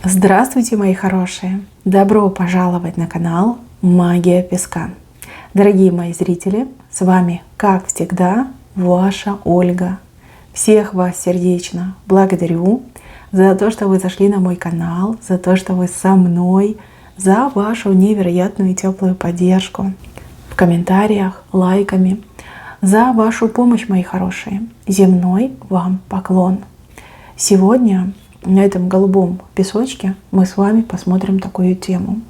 Здравствуйте, мои хорошие! Добро пожаловать на канал Магия Песка. Дорогие мои зрители, с вами, как всегда, ваша Ольга. Всех вас сердечно благодарю за то, что вы зашли на мой канал, за то, что вы со мной, за вашу невероятную теплую поддержку в комментариях, лайками, за вашу помощь, мои хорошие. Земной вам поклон. Сегодня на этом голубом песочке мы с вами посмотрим такую тему.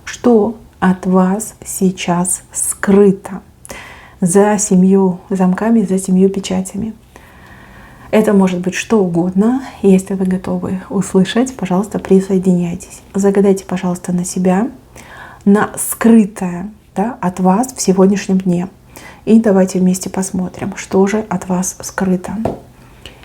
Что от вас сейчас скрыто за 7 замками, за 7 печатями? Это может быть что угодно. Если вы готовы услышать, пожалуйста, присоединяйтесь. Загадайте, пожалуйста, на себя, на скрытое, от вас в сегодняшнем дне. И давайте вместе посмотрим, что же от вас скрыто.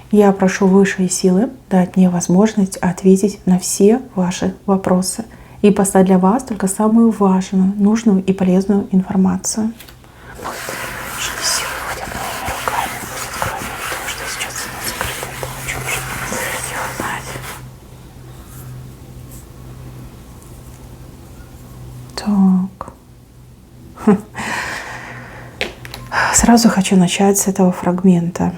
Я прошу высшие силы дать мне возможность ответить на все ваши вопросы и послать для вас только самую важную, нужную и полезную информацию. Так. Сразу хочу начать с этого фрагмента.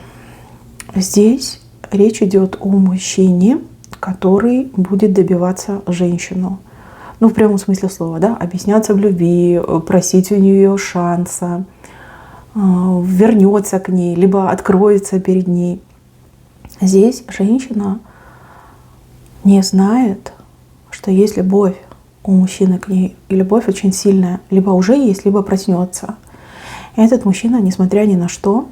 Здесь речь идет о мужчине, который будет добиваться женщину. В прямом смысле слова, объясняться в любви, просить у нее шанса, вернется к ней, либо откроется перед ней. Здесь женщина не знает, что есть любовь у мужчины к ней, и любовь очень сильная, либо уже есть, либо проснется. Этот мужчина, несмотря ни на что,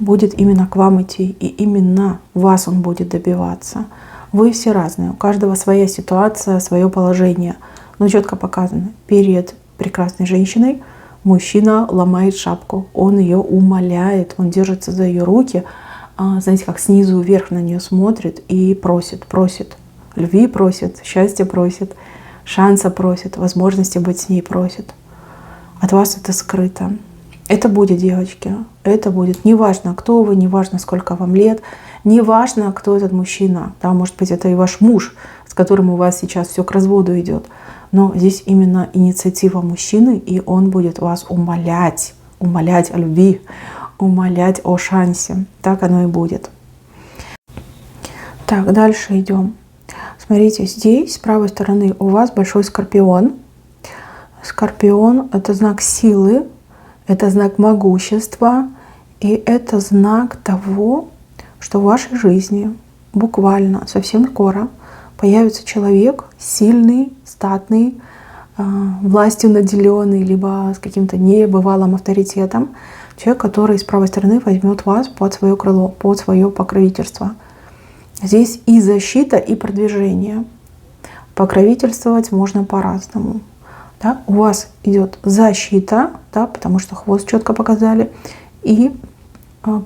будет именно к вам идти, и именно вас он будет добиваться. Вы все разные, у каждого своя ситуация, свое положение. Но четко показано, перед прекрасной женщиной мужчина ломает шапку, он ее умоляет, он держится за ее руки, знаете, как снизу вверх на нее смотрит и просит. Любви просит, счастья просит, шанса просит, возможности быть с ней просит. От вас это скрыто. Это будет, девочки, это будет. Неважно, кто вы, неважно, сколько вам лет, неважно, кто этот мужчина. Может быть, это и ваш муж, с которым у вас сейчас все к разводу идет. Но здесь именно инициатива мужчины, и он будет вас умолять о любви, умолять о шансе. Так оно и будет. Так, дальше идем. Смотрите, здесь с правой стороны у вас большой скорпион. Скорпион — это знак силы. Это знак могущества, и это знак того, что в вашей жизни буквально совсем скоро появится человек сильный, статный, властью наделенный, либо с каким-то небывалым авторитетом. Человек, который с правой стороны возьмет вас под свое крыло, под свое покровительство. Здесь и защита, и продвижение. Покровительствовать можно по-разному. У вас идет защита, потому что хвост четко показали, и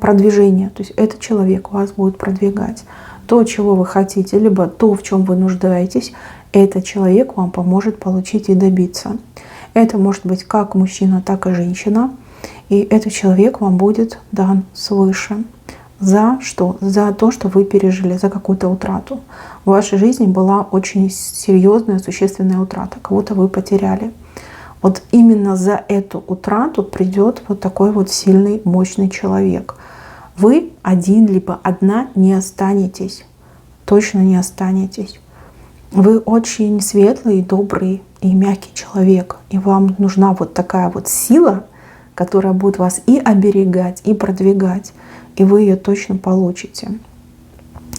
продвижение. То есть этот человек вас будет продвигать. То, чего вы хотите, либо то, в чем вы нуждаетесь, этот человек вам поможет получить и добиться. Это может быть как мужчина, так и женщина. И этот человек вам будет дан свыше. За что? За то, что вы пережили, за какую-то утрату. В вашей жизни была очень серьезная, существенная утрата. Кого-то вы потеряли. Вот именно за эту утрату придет вот такой вот сильный, мощный человек. Вы один либо одна не останетесь. Точно не останетесь. Вы очень светлый, добрый и мягкий человек. И вам нужна вот такая вот сила, которая будет вас и оберегать, и продвигать. И вы ее точно получите.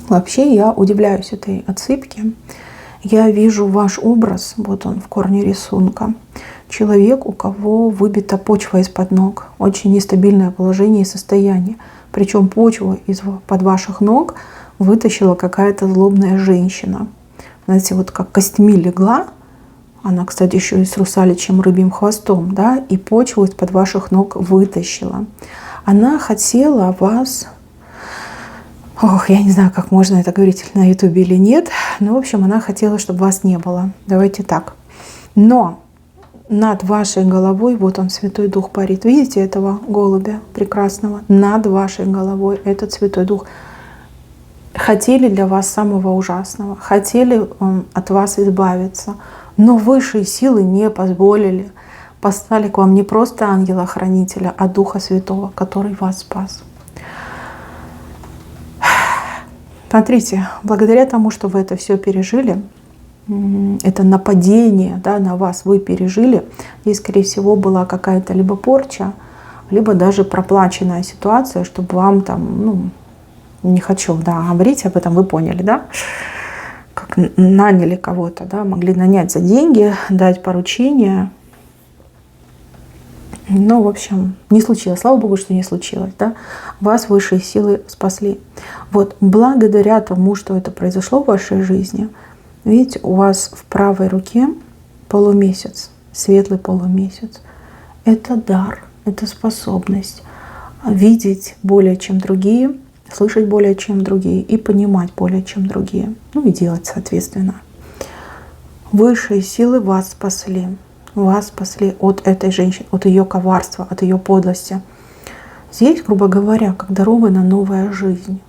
Вообще я удивляюсь этой отсыпке. Я вижу ваш образ, вот он в корне рисунка. Человек, у кого выбита почва из-под ног. Очень нестабильное положение и состояние. Причем почву из-под ваших ног вытащила какая-то злобная женщина. Знаете, вот как костьми легла. Она, кстати, еще и с русаличьим рыбьим хвостом. И почву из-под ваших ног вытащила. Она хотела вас... я не знаю, как можно это говорить на ютубе или нет. Но, в общем, она хотела, чтобы вас не было. Давайте так. Но над вашей головой, вот он, Святой Дух парит. Видите этого голубя прекрасного? Над вашей головой этот Святой Дух. хотели для вас самого ужасного, хотели от вас избавиться, но высшие силы не позволили. Послали к вам не просто ангела-хранителя, а Духа Святого, который вас спас. Смотрите, благодаря тому, что вы это все пережили, это нападение, да, на вас вы пережили, здесь, скорее всего, была какая-то либо порча, либо даже проплаченная ситуация, чтобы вам там, ну, не хочу, да, говорить об этом, вы поняли, да, как наняли кого-то, да, могли нанять за деньги, дать поручение. Ну, в общем, не случилось. Слава Богу, что не случилось, да. Вас высшие силы спасли. Вот благодаря тому, что это произошло в вашей жизни, видите, у вас в правой руке полумесяц, светлый полумесяц. Это дар, это способность видеть более чем другие, слышать более чем другие и понимать более чем другие. Ну и делать соответственно. Высшие силы вас спасли. Вас спасли от этой женщины, от ее коварства, от ее подлости. Здесь, грубо говоря, как дарована новая жизнь.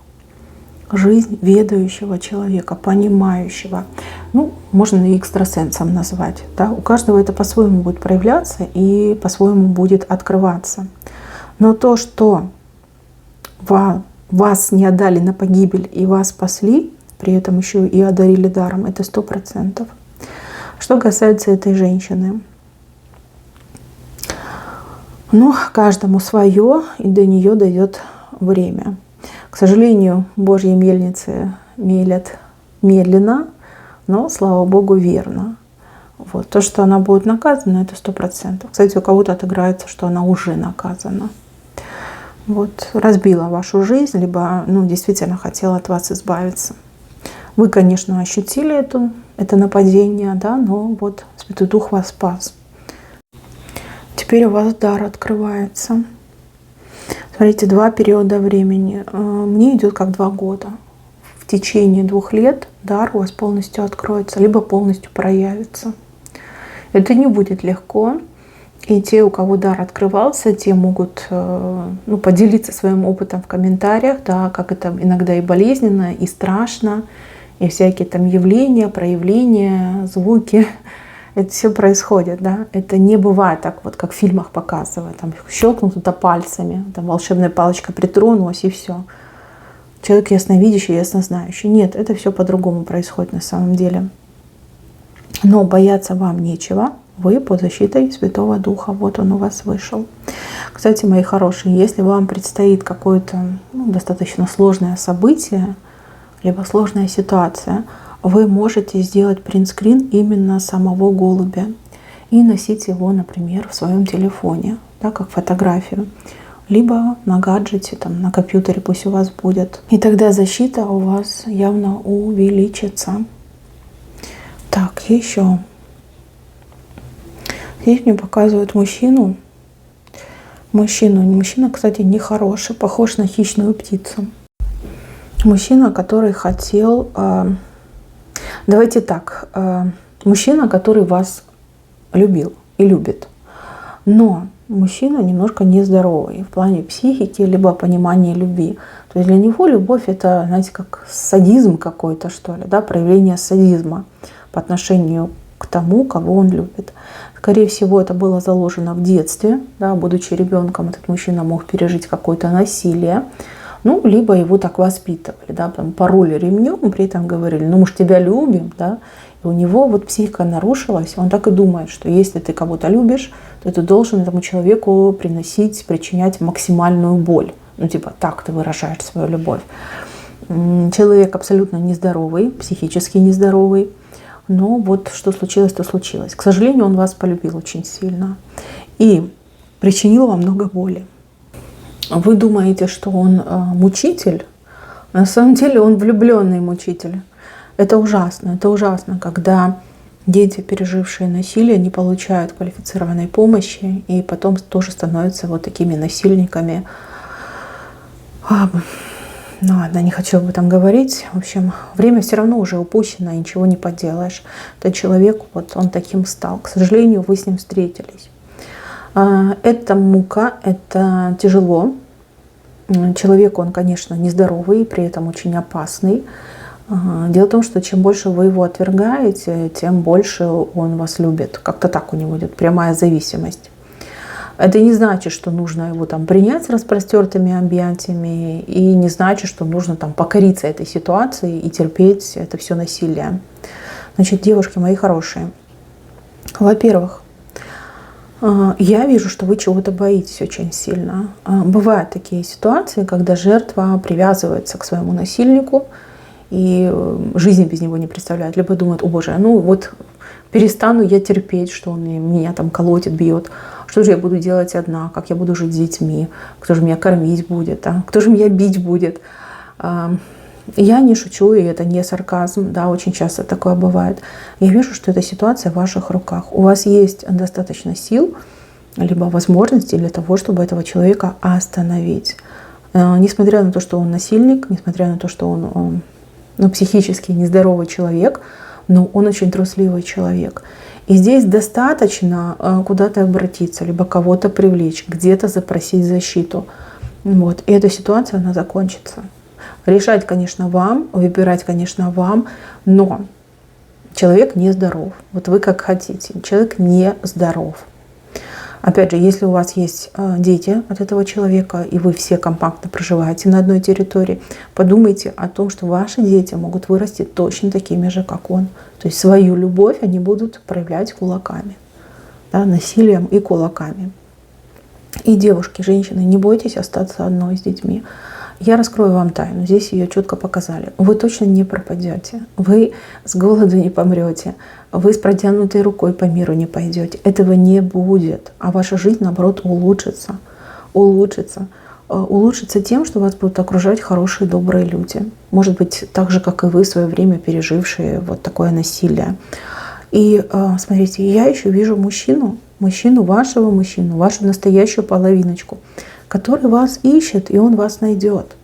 Жизнь ведающего человека, понимающего. Ну, можно и экстрасенсом назвать. Да? У каждого это по-своему будет проявляться и по-своему будет открываться. Но то, что вас не отдали на погибель и вас спасли, при этом еще и одарили даром, это 100%. Что касается этой женщины. Ну, каждому свое, и до нее дойдет время. К сожалению, Божьи мельницы мелят медленно, но, слава Богу, верно. Вот. То, что она будет наказана, это 100%. Кстати, у кого-то отыграется, что она уже наказана. Вот. Разбила вашу жизнь, либо действительно хотела от вас избавиться. Вы, конечно, ощутили это нападение, да, но вот Святой Дух вас спас. Теперь у вас дар открывается. Смотрите, 2 периода времени. Мне идет как 2 года. В течение 2 лет дар у вас полностью откроется, либо полностью проявится. Это не будет легко. И те, у кого дар открывался, те могут поделиться своим опытом в комментариях, да, как это иногда и болезненно, и страшно, и всякие там явления, проявления, звуки. Это все происходит, да. Это не бывает так, вот как в фильмах показывают. Там щелкнул кто-то пальцами, там волшебная палочка притронулась и все. Человек ясновидящий, яснознающий. Нет, это все по-другому происходит на самом деле. Но бояться вам нечего. Вы под защитой Святого Духа. Вот он у вас вышел. Кстати, мои хорошие, если вам предстоит какое-то достаточно сложное событие, либо сложная ситуация, вы можете сделать принтскрин именно самого голубя и носить его, например, в своем телефоне, да, как фотографию, либо на гаджете, там, на компьютере пусть у вас будет. И тогда защита у вас явно увеличится. Так, еще. Здесь мне показывают мужчину. Мужчина, кстати, нехороший, похож на хищную птицу. Мужчина, который хотел... Давайте так. Мужчина, который вас любил и любит. Но мужчина немножко нездоровый в плане психики, либо понимания любви. То есть для него любовь — это, знаете, как садизм какой-то, что ли, да, проявление садизма по отношению к тому, кого он любит. Скорее всего, это было заложено в детстве. Да, будучи ребенком, этот мужчина мог пережить какое-то насилие. Либо его так воспитывали, да, там, пороли ремнем, при этом говорили, мы ж тебя любим, да, и у него вот психика нарушилась, он так и думает, что если ты кого-то любишь, то ты должен этому человеку причинять максимальную боль. Так ты выражаешь свою любовь. Человек абсолютно нездоровый, психически нездоровый, но вот что случилось, то случилось. К сожалению, он вас полюбил очень сильно и причинил вам много боли. Вы думаете, что он мучитель? На самом деле он влюбленный мучитель. Это ужасно, когда дети, пережившие насилие, не получают квалифицированной помощи и потом тоже становятся вот такими насильниками. Ладно, не хочу об этом говорить. В общем, время все равно уже упущено, ничего не поделаешь. Этот человек, вот он таким стал. К сожалению, вы с ним встретились. Это мука, это тяжело. Человек, он, конечно, нездоровый, при этом очень опасный. Дело в том, что чем больше вы его отвергаете, тем больше он вас любит. Как-то так у него идет прямая зависимость. Это не значит, что нужно его там принять с распростертыми объятиями, и не значит, что нужно там покориться этой ситуации и терпеть это все насилие. Значит, девушки мои хорошие, во-первых, я вижу, что вы чего-то боитесь очень сильно. Бывают такие ситуации, когда жертва привязывается к своему насильнику и жизни без него не представляет. Либо думает: о боже, ну вот перестану я терпеть, что он меня там колотит, бьет. Что же я буду делать одна? Как я буду жить с детьми? Кто же меня кормить будет? Кто же меня бить будет? Я не шучу, и это не сарказм, да, очень часто такое бывает. Я вижу, что эта ситуация в ваших руках. У вас есть достаточно сил, либо возможностей для того, чтобы этого человека остановить. Несмотря на то, что он насильник, несмотря на то, что он психически нездоровый человек, но он очень трусливый человек. И здесь достаточно куда-то обратиться, либо кого-то привлечь, где-то запросить защиту. Вот. И эта ситуация, она закончится. Решать, конечно, вам, выбирать, конечно, вам, но человек нездоров. Вот вы как хотите, человек нездоров. Опять же, если у вас есть дети от этого человека, и вы все компактно проживаете на одной территории, подумайте о том, что ваши дети могут вырасти точно такими же, как он. То есть свою любовь они будут проявлять кулаками, да, насилием и кулаками. И девушки, женщины, не бойтесь остаться одной с детьми. Я раскрою вам тайну, здесь ее четко показали. Вы точно не пропадете, вы с голоду не помрете, вы с протянутой рукой по миру не пойдете. Этого не будет, а ваша жизнь, наоборот, улучшится. Улучшится тем, что вас будут окружать хорошие, добрые люди. Может быть, так же, как и вы в свое время пережившие вот такое насилие. И смотрите, я еще вижу мужчину, вашу настоящую половиночку, который вас ищет, и он вас найдет.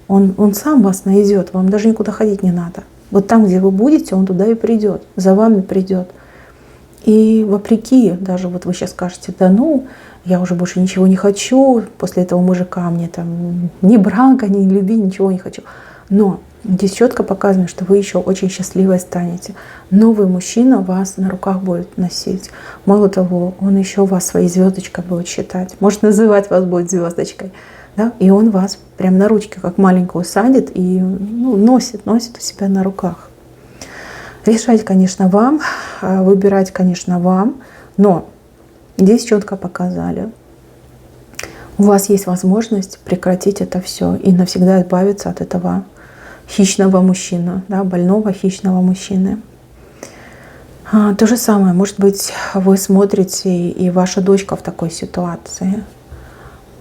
Он сам вас найдет, вам даже никуда ходить не надо. Вот там, где вы будете, он туда и придет, за вами придет. И вопреки, даже вот вы сейчас скажете: да ну, я уже больше ничего не хочу, после этого мужика мне там ни брака, ни любви, ничего не хочу. Но здесь четко показано, что вы еще очень счастливой станете. Новый мужчина вас на руках будет носить. Мало того, он еще вас своей звездочкой будет считать. Может, называть вас будет звездочкой. Да? И он вас прям на ручке, как маленькую, садит и носит у себя на руках. Решать, конечно, вам, выбирать, конечно, вам. Но здесь четко показали. У вас есть возможность прекратить это все и навсегда избавиться от этого хищного мужчины, да, больного хищного мужчины. То же самое, может быть, вы смотрите, и ваша дочка в такой ситуации,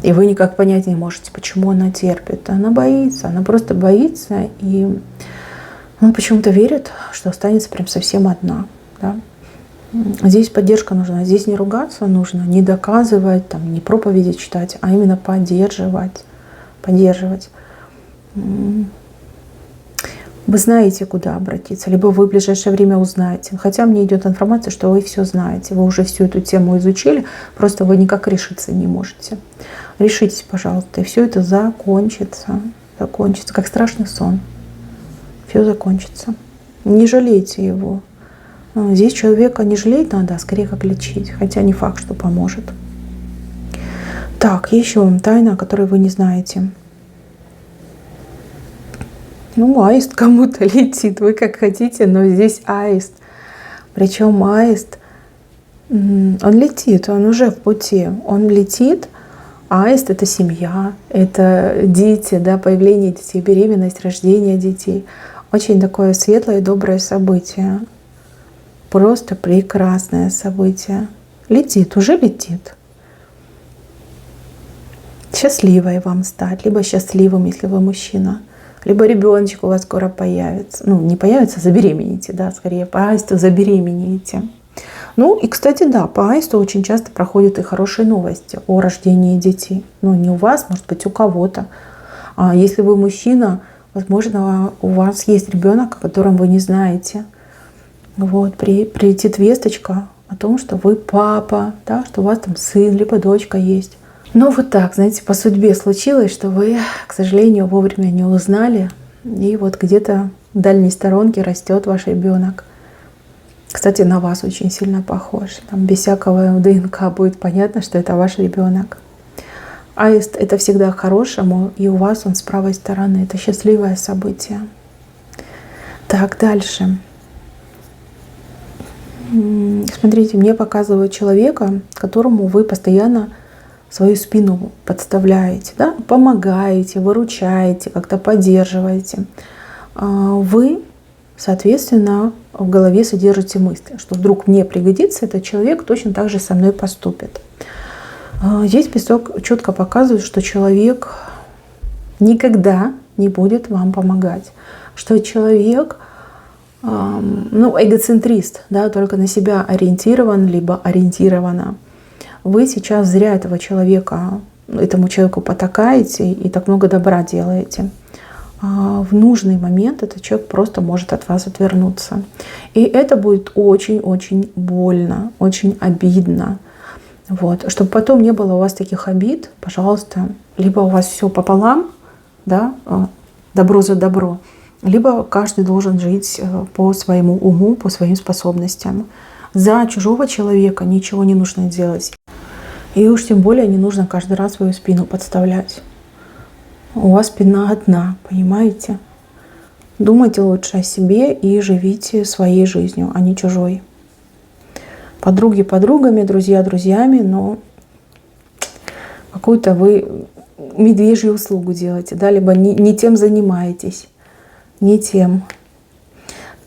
и вы никак понять не можете, почему она терпит. Она боится, она просто боится, и он почему-то верит, что останется прям совсем одна. Да? Здесь поддержка нужна, здесь не ругаться нужно, не доказывать, там, не проповеди читать, а именно поддерживать. Вы знаете, куда обратиться, либо вы в ближайшее время узнаете. Хотя мне идет информация, что вы все знаете, вы уже всю эту тему изучили, просто вы никак решиться не можете. Решитесь, пожалуйста, и все это закончится, как страшный сон. Все закончится. Не жалейте его. Здесь человека не жалеть надо, а скорее как лечить, хотя не факт, что поможет. Так, еще тайна, о которой вы не знаете. Аист кому-то летит, вы как хотите, но здесь аист. Причем аист, он летит, он уже в пути, он летит. Аист — это семья, это дети, да, появление детей, беременность, рождение детей. Очень такое светлое и доброе событие. Просто прекрасное событие. Летит, уже летит. Счастливой вам стать, либо счастливым, если вы мужчина. Либо ребеночек у вас скоро появится. Не появится, забеременеете, да, скорее по аисту забеременеете. И, кстати, да, по аисту очень часто проходят и хорошие новости о рождении детей. Не у вас, может быть, у кого-то. А если вы мужчина, возможно, у вас есть ребенок, о котором вы не знаете. Прилетит весточка о том, что вы папа, да, что у вас там сын, либо дочка есть. Но вот так, знаете, по судьбе случилось, что вы, к сожалению, вовремя не узнали. И вот где-то в дальней сторонке растет ваш ребенок. Кстати, на вас очень сильно похож. Там без всякого ДНК будет понятно, что это ваш ребенок. Аист — это всегда к хорошему, и у вас он с правой стороны. Это счастливое событие. Так, дальше. Смотрите, мне показывают человека, которому вы постоянно свою спину подставляете, да? Помогаете, выручаете, как-то поддерживаете. Вы, соответственно, в голове содержите мысли, что вдруг мне пригодится этот человек, точно так же со мной поступит. Здесь песок четко показывает, что человек никогда не будет вам помогать, что человек эгоцентрист, да, только на себя ориентирован, либо ориентирована. Вы сейчас зря этому человеку потакаете и так много добра делаете. В нужный момент этот человек просто может от вас отвернуться. И это будет очень-очень больно, очень обидно. Вот. Чтобы потом не было у вас таких обид, пожалуйста, либо у вас все пополам, да, добро за добро, либо каждый должен жить по своему уму, по своим способностям. За чужого человека ничего не нужно делать. И уж тем более не нужно каждый раз свою спину подставлять. У вас спина одна, понимаете? Думайте лучше о себе и живите своей жизнью, а не чужой. Подруги подругами, друзья друзьями, но какую-то вы медвежью услугу делаете, да, либо не тем занимаетесь, не тем.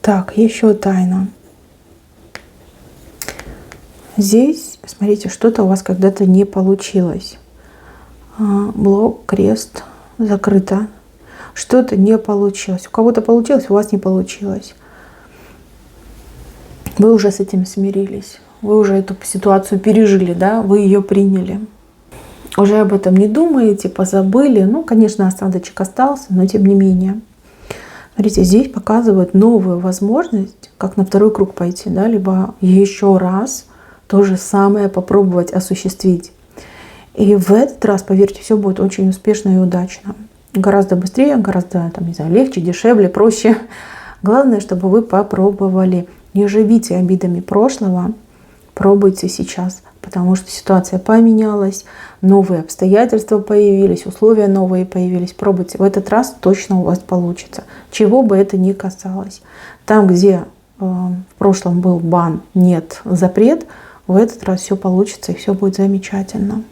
Так, еще тайна. Здесь, смотрите, что-то у вас когда-то не получилось. Блок, крест, закрыто. Что-то не получилось. У кого-то получилось, у вас не получилось. Вы уже с этим смирились. Вы уже эту ситуацию пережили, да? Вы ее приняли. Уже об этом не думаете, позабыли. Ну, конечно, осадочек остался, но тем не менее. Смотрите, здесь показывают новую возможность, как на второй круг пойти, да? Либо еще раз то же самое попробовать осуществить. И в этот раз, поверьте, все будет очень успешно и удачно. Гораздо быстрее, гораздо легче, дешевле, проще. Главное, чтобы вы попробовали. Не живите обидами прошлого, пробуйте сейчас, потому что ситуация поменялась, новые обстоятельства появились, условия новые появились. Пробуйте. В этот раз точно у вас получится, чего бы это ни касалось. Там, где в прошлом был бан, нет, запрет, в этот раз все получится и все будет замечательно.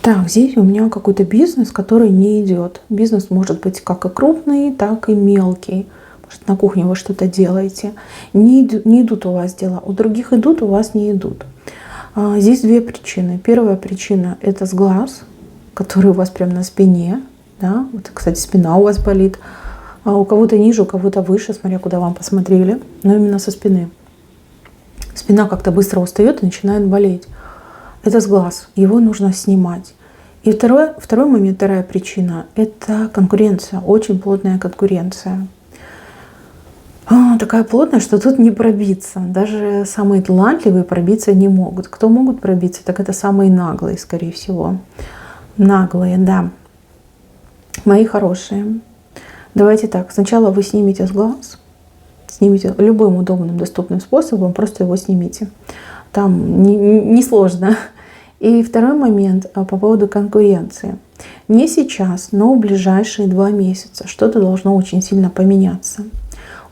Так, здесь у меня какой-то бизнес, который не идет. Бизнес может быть как и крупный, так и мелкий. Может, на кухне вы что-то делаете. Не идут у вас дела. У других идут, у вас не идут. Здесь две причины. Первая причина – это сглаз, который у вас прямо на спине. Да? Вот, кстати, спина у вас болит. У кого-то ниже, у кого-то выше, смотря куда вам посмотрели. Но именно со спины. Спина как-то быстро устает и начинает болеть. Это сглаз. Его нужно снимать. И второй момент, вторая причина – это конкуренция. Очень плотная конкуренция. Такая плотная, что тут не пробиться. Даже самые талантливые пробиться не могут. Кто могут пробиться, так это самые наглые, скорее всего. Наглые, да. Мои хорошие. Давайте так. Сначала вы снимете сглаз. Снимите любым удобным, доступным способом. Просто его снимите. Там не сложно. И второй момент по поводу конкуренции. Не сейчас, но в ближайшие 2 месяца что-то должно очень сильно поменяться.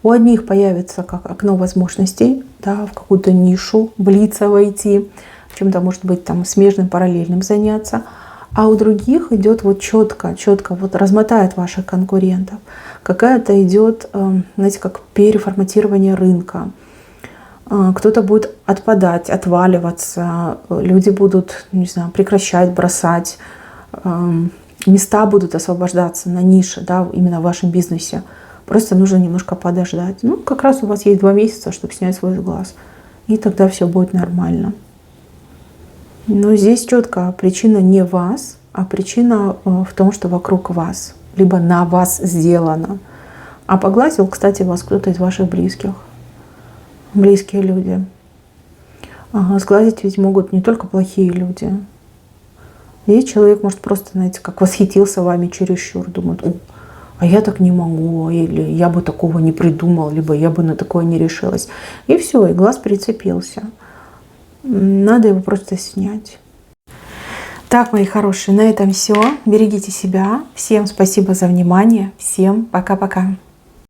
У одних появится как окно возможностей, да, в какую-то нишу, блица войти, чем-то, может быть, там смежным, параллельным заняться. А у других идет вот четко вот размотает ваших конкурентов. Какая-то идет, знаете, как переформатирование рынка. Кто-то будет отпадать, отваливаться, люди будут, не знаю, прекращать, бросать, места будут освобождаться на нише, да, именно в вашем бизнесе. Просто нужно немножко подождать. Ну, как раз у вас есть 2 месяца, чтобы снять свой глаз. И тогда все будет нормально. Но здесь четко причина не вас, а причина в том, что вокруг вас, либо на вас сделано. А поглазил, кстати, вас кто-то из ваших близких. Близкие люди. Сглазить ведь могут не только плохие люди. И человек может просто, знаете, как восхитился вами чересчур, думает: о, а я так не могу, или я бы такого не придумал, либо я бы на такое не решилась. И все, и глаз прицепился. Надо его просто снять. Так, мои хорошие, на этом все. Берегите себя. Всем спасибо за внимание. Всем пока-пока.